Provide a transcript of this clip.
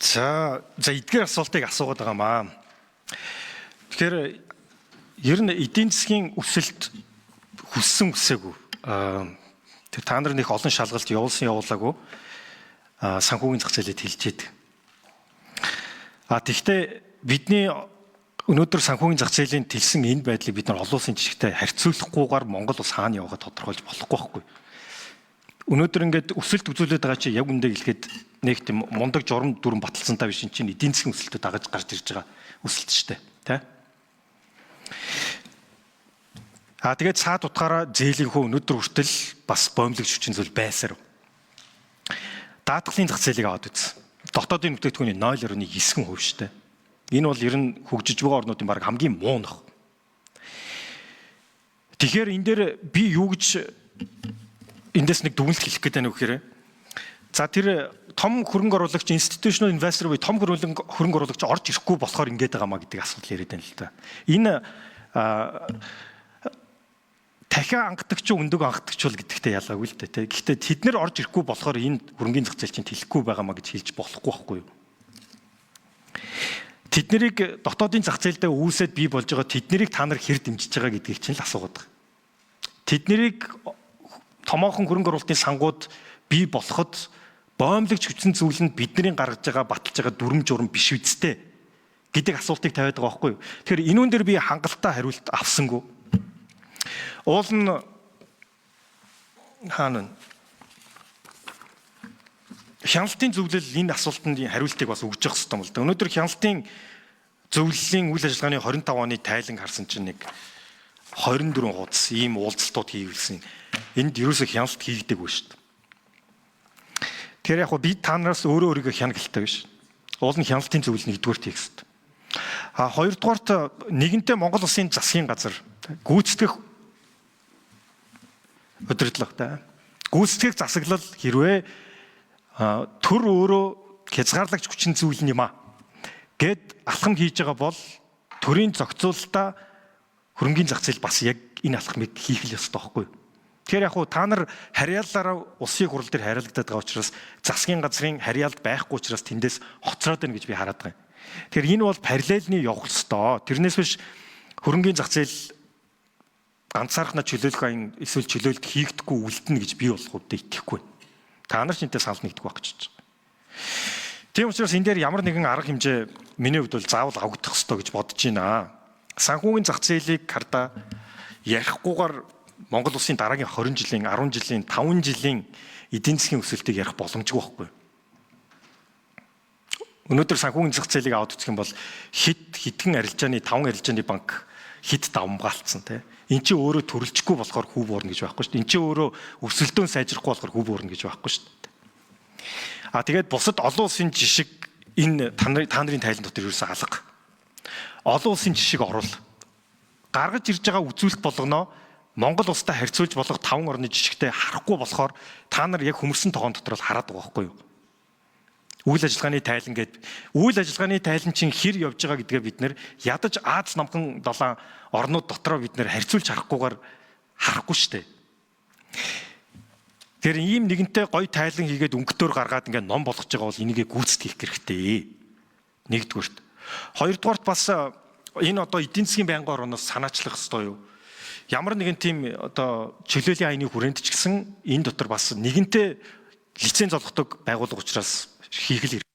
За эдгээр асуултыг асуугаад байгаамаа. Тэгэхээр ер нь эдийн засгийн өсөлт хүссэн үсээгүй. Тэр та нар нэг олон шалгалт явуулаагүй. Санхүүгийн зах зээлэд хилжээд. Тэгвэл бидний өнөөдөр санхүүгийн зах зээлийн тэлсэн энэ байдлыг бид нар олон улсын жишгтэй харьцуулахгүйгээр Монгол улс хаана яваагаа тодорхойлж болохгүй байхгүй. Өнөөдөр ингээд өсөлт үзүүлээд байгаа чи яг үндэ хэлэхэд нэг тийм мундаг журам дүрэн баталцсантай биш чинь эдийн засгийн өсөлтөд дагаж гарч ирж байгаа өсөлт шүү дээ. Тэ? Тэгээд цаад утгаараа зээлийн хөө өнөөдөр хүртэл бас боомлогч хүчин зүйл байсаар. Даатгалын зах зээлийг аваад үз. Дотоодын бүтээгдэхүүний 0.9% шүү дээ. Энэ бол ер нь хөгжиж байгаа орнуудын баг хамгийн муу нөх. Тэгэхээр энэ дээр би юу гэж эндээс нэг дүгнэлт хэлэх гээд байна вэ гэхээр тэр том хөрөнгө оруулагч institutional investor буюу том хөрөнгө оруулагч орж ирэхгүй болохоор ингэж байгаа маа гэдэг асуудал яриад байна л да. Энэ дахиад анхдагч өндөг анхдагч бол гэдэгтэй ялгаагүй л дээ. Гэхдээ тэд нэр орж ирэхгүй болохоор энэ хөрөнгөний зах зээл чинь тэлэхгүй байгаа маа гэж хэлж болохгүй байхгүй юу? Тэд нарыг дотоодын зах зээлдээ үүсээд бий болж байгаа тэд нарыг та нар хэр дэмжиж байгаа гэдгийг чинь л асуугаад байгаа. Тэд нарыг томоохон хөрөнгө оруулалтын сангууд бий болоход боомлогч хүчин зүйл нь бидний гаргаж байгаа баталж байгаа дүрм журам биш үсттэй гэдэг асуултыг тавиад байгаа байхгүй юу? Тэгэхээр энэ үн дээр би хангалттай хариулт авсангүй. Уул нь хаана хяналтын зөвлөл энэ асуултанд хариултыг бас өгж явах хэрэгтэй юм л да. Өнөөдөр хяналтын зөвлөлийн үйл ажиллагааны 25 оны тайлан харсан чинь нэг 24 хуудас ийм уулзалтууд хийгүүлсэн. Энд ерөөсөө хяналт хийгдэггүй шүү дээ. Тэгэхээр яг би та нараас өөрийгөө хянагалтай биш. Уул нь хяналтын зөвлөл нэгдүгээр хийх хэрэгтэй. Хоёрдугаарт нэгэнтээ Монгол Улсын засгийн газар гүйцэтгэх удирдлага гүйцэтгэх засаглал хэрвээ төр өөрөө хязгаарлагч хүчин зүйл юм гэд алхам хийж байгаа бол төрийн зохицуулалтаа хөрөнгөний зах зээл бас яг энэ алхмыг хийх л ёстой байхгүй юу? Тэгэхээр яг та нар харьяалалаараа улсын хурал дээр харьяалагдаад байгаа учраас засгийн газрын харьяалт байхгүй учраас тэндээс хоцроод байна гэж би хараад байгаа юм. Тэгэхээр энэ бол параллельны явах ёстой. Тэрнээс биш хөрөнгөний зах зээл ганцаархнаа чөлөөлөх айн эсвэл чөлөөлт хийгдэхгүй үлдэнэ гэж би болох үедээ итгэхгүй. Та нар ч энэтэй санал нэгдэх байх гэж байна. Тийм учраас энэ дээр ямар нэгэн арга хэмжээ миний хувьд бол заавал авагдах ёстой гэж бодож байна. Санхүүгийн зах зээлийг хардаа ярихгүйгээр Монгол улсын дараагийн 20 жилийн, 10 жилийн, 5 жилийн эдийн засгийн өсөлтийг ярих боломжгүй байхгүй. Өнөөдөр санхүүгийн зах зээлийг аваад үзэх юм бол хитгэн арилжааны 5 арилжааны банк хит давмгаалцсан тийм. Энд чинь өөрөө төрөлжихгүй болохоор хүү буурна гэж байхгүй шүү дээ. Энд чинь өөрөө өсөлтөө сайжрахгүй болохоор хүү буурна гэж байхгүй шүү дээ. Тэгээд бусад олон улсын жишг энэ та нарын тайлан дотор ерөөсөө алга. Олон улсын жишг оруул. Гаргаж ирж байгаа үзүүлэлт болгоно Монгол улстай харьцуулж болох 5 орны жишгтэй харахгүй болохоор та нар яг хөмөрсөн тогоон дотор л хараад байгаа байхгүй юу? Үйл ажиллагааны тайлан гэдэг. Үйл ажиллагааны тайлан чинь хэр явж байгаа гэдгээ бид нэр ядаж Аз намхан 7 орнууд дотроо бид нэр харьцуулж харахгүйгээр харахгүй шүү дээ. Тэр ийм нэгэнтэй гоё тайлан хийгээд өнгөтөр гаргаад ингээд ном болгож байгаа бол энийгээ гүйцэтгэх хэрэгтэй. Нэгдүгürt. Хоёрдугаарт бас энэ одоо эдийн засгийн байнгын орноос санаачлах ёстой юу? Ямар нэгэн тийм одоо чөлөөлийн айны хүрээнд ч гэсэн энэ дотор бас нэгэнтэй лиценз олгодог байгууллага учраас хийх л хэрэг.